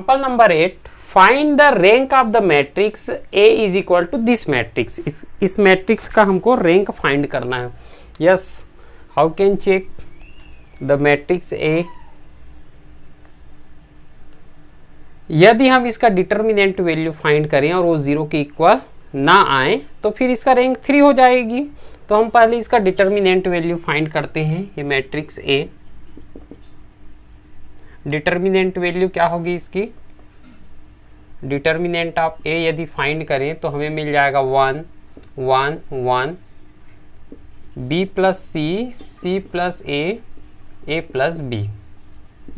Example number 8, find the rank of the matrix A is equal to this matrix. इस matrix का हमको rank find करना है। Yes, how can check the matrix A. यदि हम इसका डिटर्मिनेंट वैल्यू फाइंड करें और वो 0 के इक्वल ना आए तो फिर इसका रैंक 3 हो जाएगी। तो हम पहले इसका डिटर्मिनेंट वैल्यू फाइंड करते हैं। ये मैट्रिक्स ए, डिटर्मिनेंट वैल्यू क्या होगी इसकी, डिटर्मिनेंट ऑफ ए यदि फाइंड करें तो हमें मिल जाएगा 1 1 1, बी प्लस सी, सी प्लस ए प्लस बी,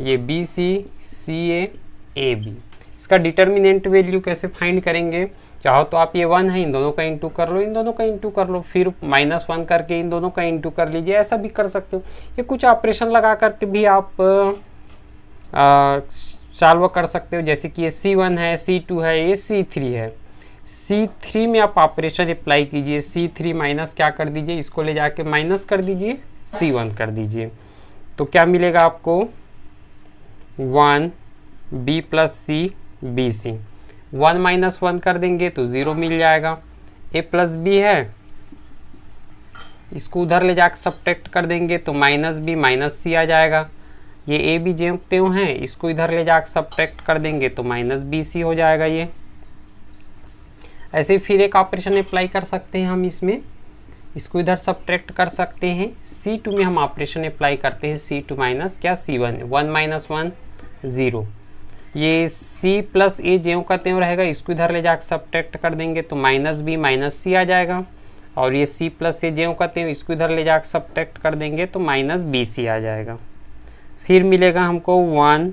ये बी सी ए बी। इसका डिटर्मिनेंट वैल्यू कैसे फाइंड करेंगे, चाहो तो आप ये 1 है इन दोनों का इंटू कर लो, इन दोनों का इंटू कर लो, फिर -1 करके इन दोनों का इंटू कर लीजिए, ऐसा भी कर सकते हो। ये कुछ ऑपरेशन लगा करके भी आप सॉल्व कर सकते हो। जैसे कि ये C1 है, C2 है, ये C3 है। C3 में आप ऑपरेशन अप्लाई कीजिए, C3 माइनस क्या कर दीजिए, इसको ले जाके माइनस कर दीजिए, C1 कर दीजिए, तो क्या मिलेगा आपको 1 B plus C B C. 1 - 1 कर देंगे तो 0 मिल जाएगा। A प्लस बी है, इसको उधर ले जाकर सब्ट्रैक्ट कर देंगे तो -b -c आ जाएगा। ये ए बी ज्यों त्यों हैं, इसको इधर ले जाकर सब्ट्रैक्ट कर देंगे तो -bc हो जाएगा। ये ऐसे फिर एक ऑपरेशन अप्लाई कर सकते हैं हम इसमें, इसको इधर सब्ट्रैक्ट कर सकते हैं। C2 में हम ऑपरेशन अप्लाई करते हैं, C2 माइनस क्या C1, 1 - 1 0। ये C प्लस ए ज्यों का त्यों रहेगा, इसको इधर ले जाकर सब्ट्रैक्ट कर देंगे तो -b -c आ जाएगा। और ये C प्लस ए ज्यों का त्यों, इसको इधर ले जाकर सब्ट्रैक्ट कर देंगे तो -bc आ जाएगा। फिर मिलेगा हमको 1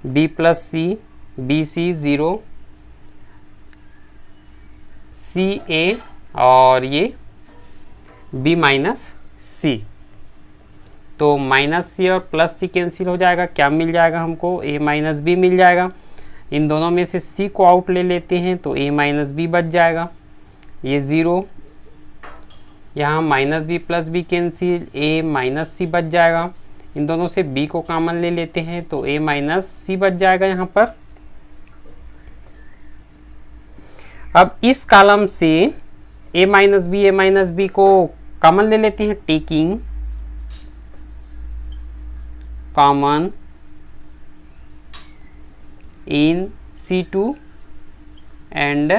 B plus C B C 0 CA और ये B माइनस सी, तो -c और +c कैंसिल हो जाएगा। क्या मिल जाएगा हमको, A माइनस बी मिल जाएगा। इन दोनों में से C को आउट ले लेते हैं तो A माइनस बी बच जाएगा। ये 0, यहाँ -b +b cancel, A minus C बच जाएगा। इन दोनों से B को कॉमन ले लेते हैं तो A माइनस सी बच जाएगा यहाँ पर। अब इस कॉलम से A माइनस बी को कॉमन ले लेते हैं, taking common in C2 and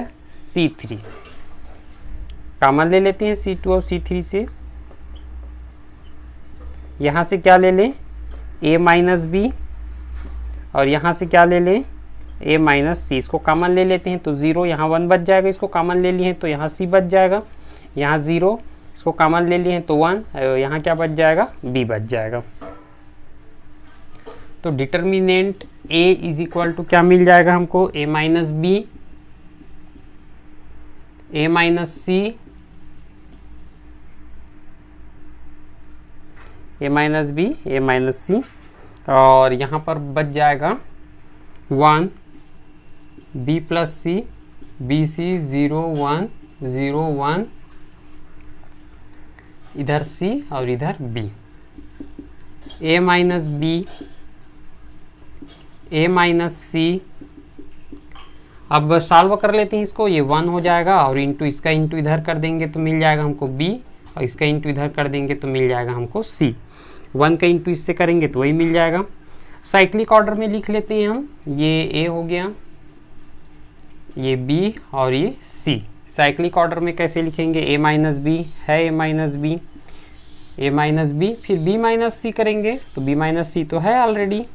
C3, common ले लेते हैं C2 और C3 से। यहाँ से क्या ले लें, A माइनस बी, और यहाँ से क्या ले लें, A माइनस सी। इसको कॉमन ले लेते हैं तो 0, यहाँ 1 बच जाएगा, इसको कॉमन ले लिए हैं तो यहाँ C बच जाएगा, यहाँ 0, इसको कॉमन ले लिए हैं तो 1, यहाँ क्या बच जाएगा, B बच जाएगा। तो determinant A is equal to क्या मिल जाएगा हमको, A minus B, A minus C, A minus B, A minus C, और यहाँ पर बच जाएगा 1 B plus C B C 0 1 0 1, इधर C और इधर B, A minus B, A minus C. अब सॉल्व कर लेते हैं इसको, ये 1 हो जाएगा और इंटू इसका इंटू इधर कर देंगे तो मिल जाएगा हमको B, और इसका इंटू इधर कर देंगे तो मिल जाएगा हमको C। 1 का इंटू इससे करेंगे तो वही मिल जाएगा। साइक्लिक ऑर्डर में लिख लेते हैं हम, ये A हो गया, ये B और ये C। साइक्लिक ऑर्डर में कैसे लिखेंगे, A माइनस बी है, A minus B, A minus B, फिर B माइनस सी करेंगे तो B माइनस सी तो है ऑलरेडी,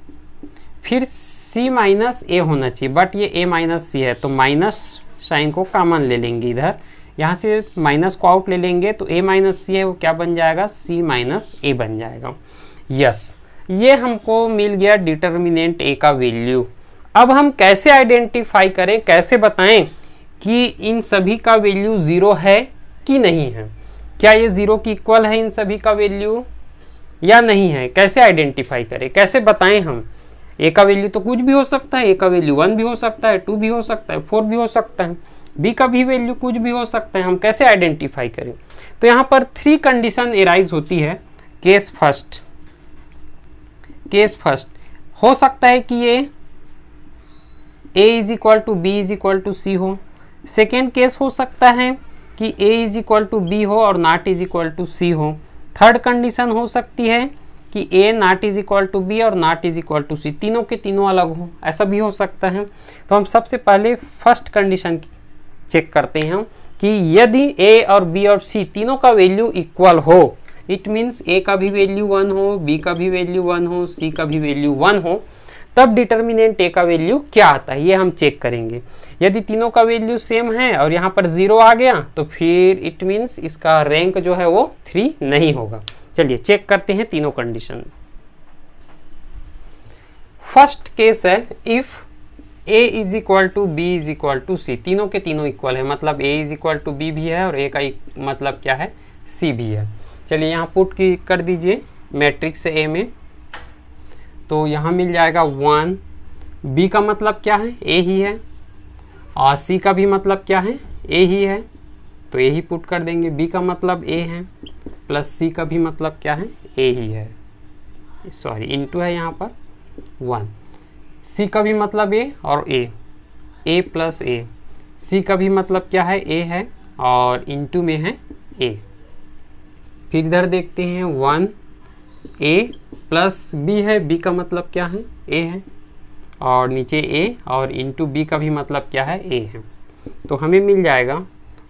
फिर C माइनस ए होना चाहिए, बट ये A माइनस सी है तो माइनस साइन को कॉमन ले लेंगे इधर, यहाँ से माइनस को आउट ले लेंगे तो A माइनस सी है वो क्या बन जाएगा, C माइनस ए बन जाएगा। यस, ये हमको मिल गया डिटर्मिनेंट A का वैल्यू। अब हम कैसे आइडेंटिफाई करें, कैसे बताएं कि इन सभी का वैल्यू 0 है कि नहीं है, क्या ये 0 की इक्वल है इन सभी का वैल्यू या नहीं है, कैसे आइडेंटिफाई करें, कैसे बताएं हम। A का वैल्यू तो कुछ भी हो सकता है, A का वैल्यू 1 भी हो सकता है, 2 भी हो सकता है, 4 भी हो सकता है, B का भी वैल्यू कुछ भी हो सकता है, हम कैसे आइडेंटिफाई करें। तो यहाँ पर 3 कंडीशन एराइज होती है। केस फर्स्ट हो सकता है कि ये A is equal to B is equal to C हो। सेकेंड केस हो सकता है कि A is equal to B हो और not is equal to C हो। थर्ड कंडीशन हो सकती है कि A not is equal to B और not is equal to C, तीनों के तीनों अलग हो, ऐसा भी हो सकता है। तो हम सबसे पहले फर्स्ट कंडीशन चेक करते हैं कि यदि A और B और C तीनों का वैल्यू इक्वल हो, इट मीन्स A का भी वैल्यू 1 हो, B का भी वैल्यू 1 हो, C का भी वैल्यू 1 हो, तब डिटर्मिनेंट A का वैल्यू क्या आता है ये हम चेक करेंगे। यदि तीनों का वैल्यू सेम है और यहाँ पर 0 आ गया तो फिर इट मीन्स इसका रैंक जो है वो 3 नहीं होगा। चलिए चेक करते हैं तीनों कंडीशन। फर्स्ट केस है if A is equal to B is equal to C, तीनों के तीनों इक्वल है, मतलब A is equal to B भी है और A का मतलब क्या है, C भी है। चलिए यहाँ पुट की कर दीजिए मैट्रिक्स A में, तो यहाँ मिल जाएगा 1, B का मतलब क्या है, A ही है, और C का भी मतलब क्या है, A ही है, तो A ही पुट कर देंगे। B का मतलब A है प्लस C का भी मतलब क्या है, A ही है, सॉरी इनटू है यहाँ पर 1। C का भी मतलब A और A प्लस A, C का भी मतलब क्या है, A है और इनटू में है A। फिर इधर देखते हैं 1 A प्लस B है, B का मतलब क्या है, A है और नीचे A और इनटू B का भी मतलब क्या है, A है। तो हमें मिल जाएगा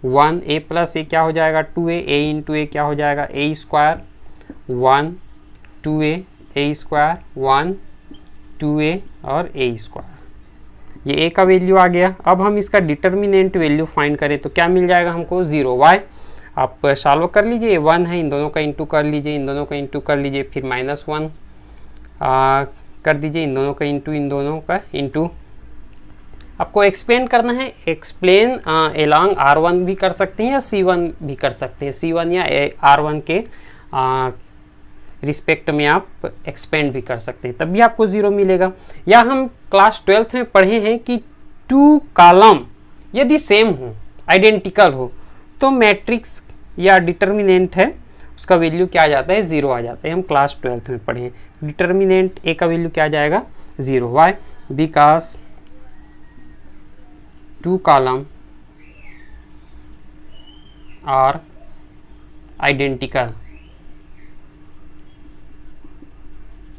1 A प्लस A क्या हो जाएगा 2A, A इंटू A क्या हो जाएगा A square 1 2A, A square 1 2A और A स्क्वायर, ये A का वैल्यू आ गया। अब हम इसका डिटर्मिनेंट वैल्यू फाइंड करें तो क्या मिल जाएगा हमको 0। वाई आप सॉल्व कर लीजिए, 1 है, इन दोनों का इंटू कर लीजिए, इन दोनों का इंटू कर लीजिए, फिर -1 कर दीजिए, इन दोनों का इंटू, इन दोनों का इंटू। आपको एक्सप्लेन करना है, एक्सप्लेन एलॉन्ग R1 भी कर सकते हैं या C1 भी कर सकते हैं, C1 या R1 के रिस्पेक्ट में आप एक्सपेंड भी कर सकते हैं, तब भी आपको 0 मिलेगा। या हम क्लास 12th में पढ़े हैं कि 2 कॉलम यदि सेम हो, आइडेंटिकल हो, तो मैट्रिक्स या डिटर्मिनेंट है उसका वैल्यू क्या आ जाता है, 0 आ जाता है। हम क्लास 12th में पढ़े हैं डिटर्मिनेंट A का वैल्यू क्या आ जाएगा 0। Why because 2 column are identical,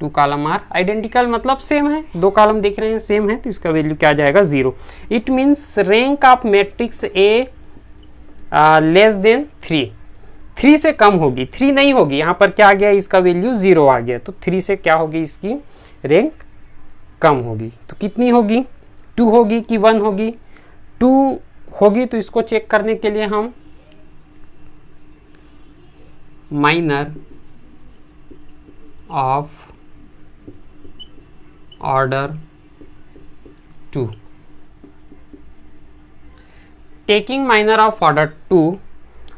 2 column are identical मतलब सेम है, 2 कॉलम देख रहे हैं सेम है, तो इसका वैल्यू क्या आ जाएगा 0। It means rank of matrix A less than 3 से कम होगी, 3 नहीं होगी। यहाँ पर क्या आ गया, इसका वैल्यू 0 आ गया, तो 3 से क्या होगी, इसकी रैंक कम होगी। तो कितनी होगी, 2 होगी कि 1 होगी, 2 होगी। तो इसको चेक करने के लिए हम minor of order 2, taking minor of order 2।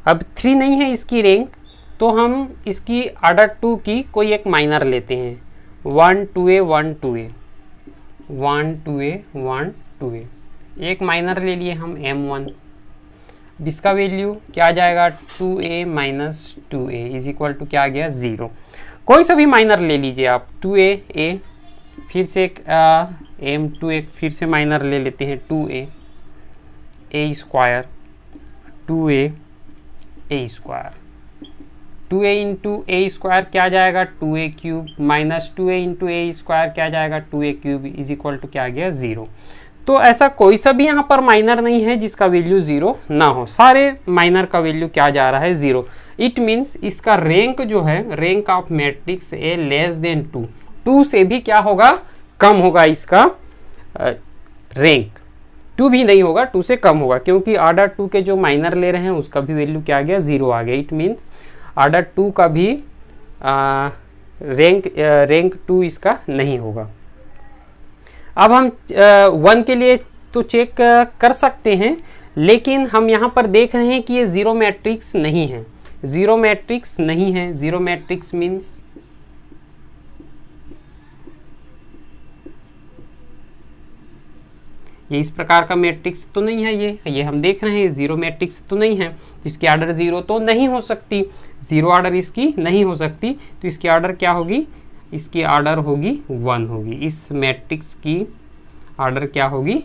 अब 3 नहीं है इसकी रैंक, तो हम इसकी ऑर्डर 2 की कोई एक माइनर लेते हैं, 1 2A 1 2A 1 2A 1 2A, एक माइनर ले लिए हम M1। इसका वैल्यू क्या आ जाएगा 2A minus 2A is equal to क्या आ गया 0। कोई सा भी माइनर ले लीजिए आप, 2A A, फिर से एक M2 एक फिर से माइनर ले लेते हैं 2A A square 2A A square, 2A into A square क्या आ जाएगा 2A cube minus 2A into A square क्या आ जाएगा 2A cube is equal to क्या आ गया 0। तो ऐसा कोई सा भी यहाँ पर माइनर नहीं है जिसका वैल्यू 0 ना हो, सारे माइनर का वैल्यू क्या जा रहा है 0। इट मीन्स इसका रैंक जो है, rank of matrix A less than 2, 2 से भी क्या होगा, कम होगा इसका रैंक, 2 भी नहीं होगा, 2 से कम होगा, क्योंकि ऑर्डर 2 के जो माइनर ले रहे हैं उसका भी वैल्यू क्या आ गया 0 आ गया। इट मीन्स ऑर्डर 2 का भी रैंक 2 इसका नहीं होगा। अब हम 1 के लिए तो चेक कर सकते हैं, लेकिन हम यहाँ पर देख रहे हैं कि ये 0 मैट्रिक्स नहीं है, 0 मैट्रिक्स नहीं है। 0 मैट्रिक्स मीन्स ये इस प्रकार का मैट्रिक्स तो नहीं है, ये हम देख रहे हैं 0 मैट्रिक्स तो नहीं है, इसकी ऑर्डर 0 तो नहीं हो सकती, 0 ऑर्डर इसकी नहीं हो सकती, तो इसकी ऑर्डर क्या होगी, इसकी ऑर्डर होगी 1 होगी, इस मैट्रिक्स की ऑर्डर क्या होगी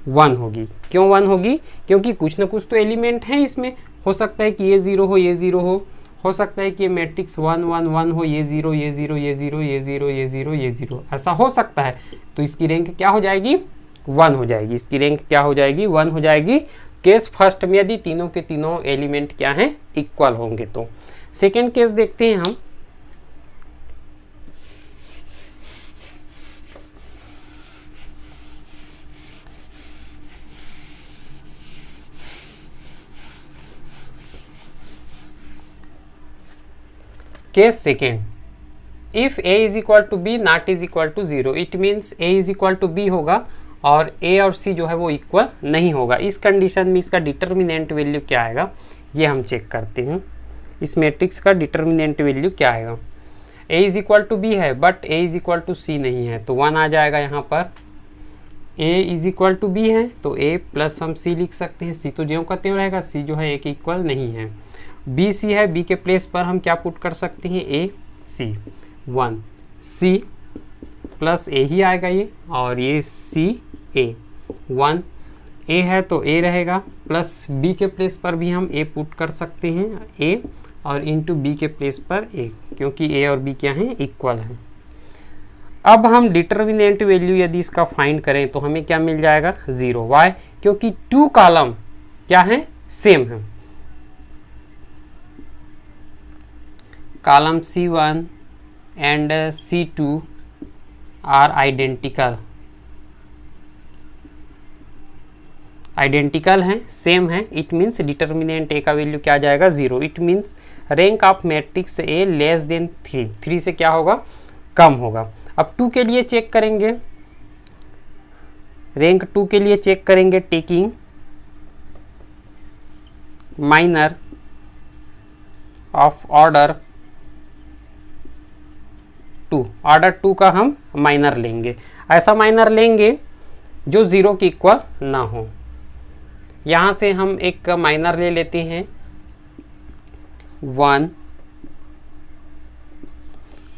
1 होगी। क्यों 1 होगी? क्योंकि कुछ ना कुछ तो एलिमेंट है इसमें। हो सकता है कि ये 0 हो, ये 0 हो सकता है कि ये मैट्रिक्स 1 1 1 हो, ये 0 ये 0 ये 0 ये 0 ये 0 ये 0, ऐसा हो सकता है। तो इसकी रैंक क्या हो जाएगी? 1 हो जाएगी। इसकी रैंक क्या हो जाएगी? 1 हो जाएगी। केस फर्स्ट में यदि तीनों के तीनों एलिमेंट क्या हैं? इक्वल होंगे। तो सेकेंड केस देखते हैं हम। Case second, if a is equal to B not is equal to 0, it means a is equal to b होगा और a और c जो है वो इक्वल नहीं होगा। इस कंडीशन में इसका डिटर्मिनेंट वैल्यू क्या आएगा ये हम चेक करते हैं। इस मैट्रिक्स का डिटर्मिनेंट वैल्यू क्या आएगा? a is equal to b है but a is equal to c नहीं है, तो 1 आ जाएगा यहाँ पर। a is equal to b है तो a प्लस हम c लिख सकते हैं। c तो ज्यों का त्यों रहेगा, c जो है a के इक्वल नहीं है। b c है, b के प्लेस पर हम क्या पुट कर सकते हैं? a c 1 c plus a ही आएगा ये, और ये c a 1 a है तो a रहेगा, प्लस b के प्लेस पर भी हम a पुट कर सकते हैं a, और इंटू b के प्लेस पर a, क्योंकि a और b क्या हैं? इक्वल हैं। अब हम डिटर्मिनेंट वैल्यू यदि इसका फाइंड करें तो हमें क्या मिल जाएगा? 0। वाई? क्योंकि 2 कॉलम क्या है? सेम है। Column C1 and C2 are identical हैं, सेम है। इट मीन्स डिटर्मिनेंट ए का वैल्यू क्या आ जाएगा? 0। It means rank of matrix A less than 3, 3 से क्या होगा? कम होगा। अब 2 के लिए चेक करेंगे, रैंक 2 के लिए चेक करेंगे taking minor of order 2। Order 2 का हम माइनर लेंगे, ऐसा माइनर लेंगे जो 0 के इक्वल ना हो। यहाँ से हम एक माइनर ले लेते हैं 1,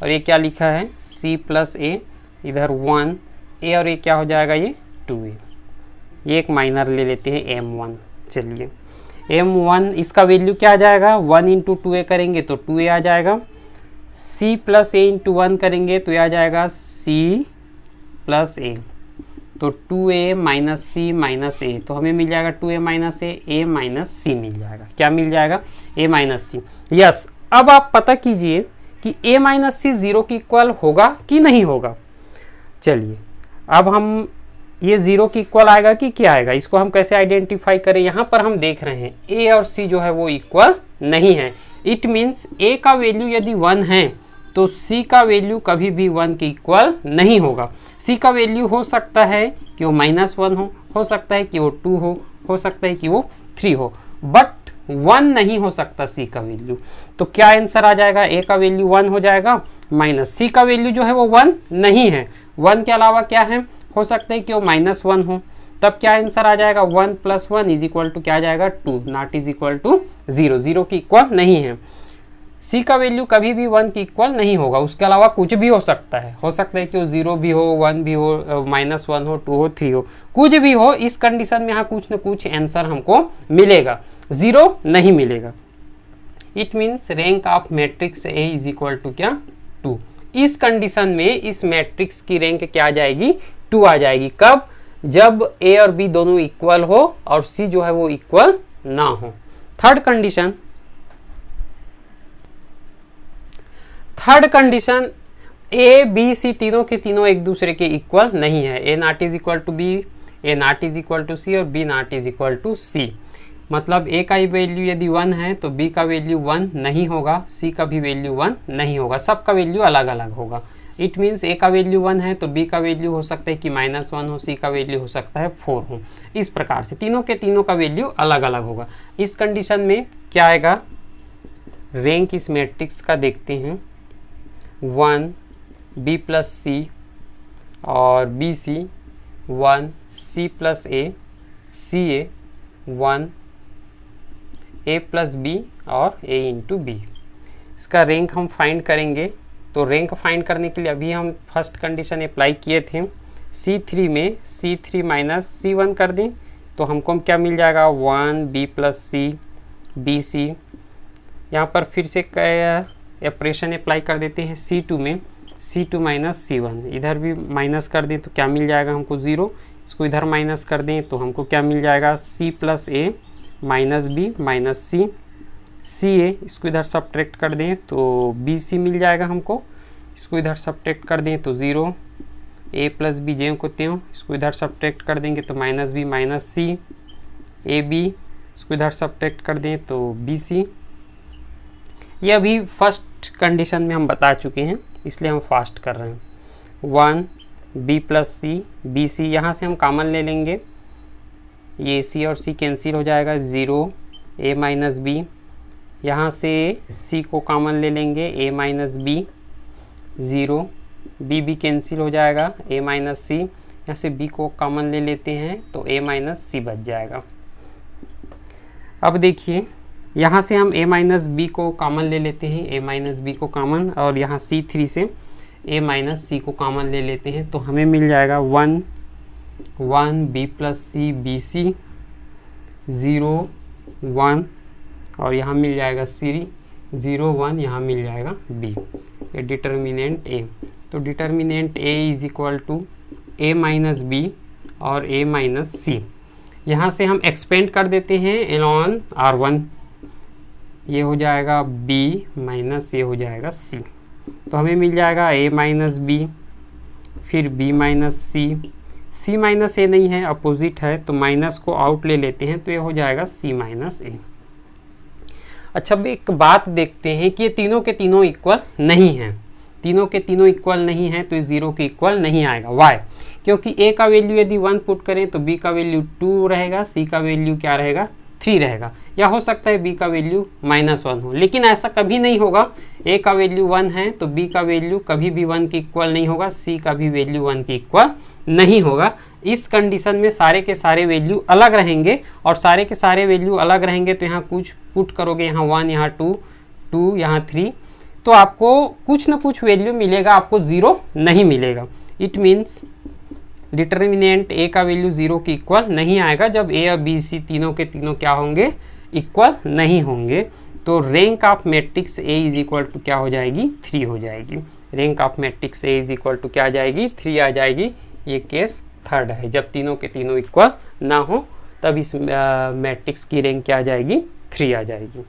और ये क्या लिखा है? c प्लस a, इधर 1 a, और ये क्या हो जाएगा? ये 2a। ये एक माइनर ले लेते हैं m1। चलिए m1 इसका वैल्यू क्या आ जाएगा? 1 इंटू 2a करेंगे तो 2a आ जाएगा। c प्लस a इंटू 1 करेंगे तो यह आ जाएगा c प्लस a, तो 2a minus c minus a, तो हमें मिल जाएगा 2a minus a minus c मिल जाएगा। क्या मिल जाएगा? a minus c। यस, अब आप पता कीजिए कि a माइनस c 0 की इक्वल होगा कि नहीं होगा। चलिए अब हम ये 0 की इक्वल आएगा कि क्या आएगा, इसको हम कैसे आइडेंटिफाई करें? यहाँ पर हम देख रहे हैं a और c जो है वो इक्वल नहीं है। इट मीन्स a का वैल्यू यदि 1 है तो c का वैल्यू कभी भी 1 के इक्वल नहीं होगा। c का वैल्यू हो सकता है कि वो -1 हो सकता है कि वो 2 हो सकता है कि वो 3 हो, बट 1 नहीं हो सकता c का वैल्यू। तो क्या आंसर आ जाएगा? a का वैल्यू 1 हो जाएगा, माइनस c का वैल्यू जो है वो 1 नहीं है। 1 के अलावा क्या है? हो सकता है कि वो -1 हो, तब क्या आंसर आ जाएगा? 1 प्लस 1 इज इक्वल टू क्या आ जाएगा? 2, नॉट इज इक्वल टू 0, 0 की इक्वल नहीं है। c का वैल्यू कभी भी 1 की इक्वल नहीं होगा, उसके अलावा कुछ भी हो सकता है। हो सकता है कि वो 0 भी हो, 1 भी हो, -1 हो, 2 हो, 3 हो, कुछ भी हो। इस कंडीशन में यहाँ कुछ न कुछ आंसर हमको मिलेगा, 0 नहीं मिलेगा। It means rank of matrix A is equal to क्या? 2। इस कंडीशन में इस मैट्रिक्स की रैंक क्या आ जाएगी? 2 आ जाएगी। कब? जब a और b दोनों इक्वल हो और c जो है वो इक्वल ना हो। Third condition a b c तीनों के तीनों एक दूसरे के इक्वल नहीं है। a not is equal to b, a not is equal to c और b not is equal to c। मतलब a का वैल्यू यदि 1 है तो b का वैल्यू 1 नहीं होगा, c का भी वैल्यू 1 नहीं होगा, सबका वैल्यू अलग अलग होगा। इट मीन्स a का वैल्यू 1 है तो b का वैल्यू हो सकता है कि -1 हो, c का वैल्यू हो सकता है 4 हो। इस प्रकार से तीनों के तीनों का वैल्यू अलग अलग होगा। इस कंडीशन में क्या आएगा? रैंक इस मैट्रिक्स का देखते हैं 1 b प्लस c और B C 1 c plus a c a 1 a plus b और a इंटू बी। इसका रैंक हम फाइंड करेंगे। तो रैंक फाइंड करने के लिए अभी हम फर्स्ट कंडीशन अप्लाई किए थे, C3 में C3 माइनस C1 कर दें तो हमको क्या मिल जाएगा 1B प्लस C BC। यहाँ पर फिर से ऑपरेशन अप्लाई कर देते हैं C2 में C2 माइनस C1, इधर भी माइनस कर दें तो क्या मिल जाएगा हमको 0, इसको इधर माइनस कर दें तो हमको क्या मिल जाएगा C plus A minus B minus C CA, इसको इधर सब्ट्रैक्ट कर दें तो BC मिल जाएगा हमको, इसको इधर सब्ट्रैक्ट कर दें तो 0, A प्लस B ज्यों को त्यों, इसको इधर सब्ट्रैक्ट कर देंगे तो minus B minus C AB, इसको इधर सब्ट्रैक्ट कर दें तो BC। ये अभी फर्स्ट कंडीशन में हम बता चुके हैं इसलिए हम फास्ट कर रहे हैं। 1B प्लस C BC, यहाँ से हम कॉमन ले लेंगे, ये C और C कैंसिल हो जाएगा 0 A माइनस B, यहाँ से C को कॉमन ले लेंगे A माइनस B 0, B भी कैंसिल हो जाएगा A माइनस C, यहाँ से B को कॉमन ले लेते हैं तो A माइनस C बच जाएगा। अब देखिए यहाँ से हम A माइनस B को कॉमन ले लेते हैं, A माइनस B को कॉमन, और यहाँ C3 से A माइनस C को कॉमन ले लेते हैं तो हमें मिल जाएगा 1B प्लस C BC 0 1, और यहाँ मिल जाएगा C 0 1, यहाँ मिल जाएगा B, ये डिटर्मिनेंट A। तो determinant A is equal to A minus B और A माइनस C। यहाँ से हम एक्सपेंड कर देते हैं एलॉन R1, ये हो जाएगा B माइनस ये हो जाएगा C, तो हमें मिल जाएगा A माइनस B फिर B minus C, C minus A नहीं है अपोजिट है तो माइनस को आउट ले लेते हैं तो ये हो जाएगा C माइनस A। अच्छा अब एक बात देखते हैं कि ये तीनों के तीनों इक्वल नहीं हैं, तीनों के तीनों इक्वल नहीं है तो ये 0 के इक्वल नहीं आएगा। वाई? क्योंकि A का वैल्यू यदि 1 पुट करें तो B का वैल्यू 2 रहेगा, C का वैल्यू क्या रहेगा 3 रहेगा, या हो सकता है B का वैल्यू -1 हो, लेकिन ऐसा कभी नहीं होगा। A का वैल्यू 1 है तो B का वैल्यू कभी भी 1 के इक्वल नहीं होगा, C का भी वैल्यू 1 के इक्वल नहीं होगा। इस कंडीशन में सारे के सारे वैल्यू अलग रहेंगे, और सारे के सारे वैल्यू अलग रहेंगे तो यहाँ कुछ पुट करोगे, यहाँ 1 यहाँ 2 यहाँ 3, तो आपको कुछ ना कुछ वैल्यू मिलेगा, आपको 0 नहीं मिलेगा। इट मीन्स डिटर्मिनेंट A का वैल्यू 0 के इक्वल नहीं आएगा जब A और B C तीनों के तीनों क्या होंगे इक्वल नहीं होंगे। तो rank of matrix A is equal to क्या हो जाएगी 3 हो जाएगी। Rank of matrix A is equal to क्या आ जाएगी 3 आ जाएगी। ये केस थर्ड है, जब तीनों के तीनों इक्वल ना हो तब इस मैट्रिक्स की रैंक क्या आ जाएगी 3 आ जाएगी।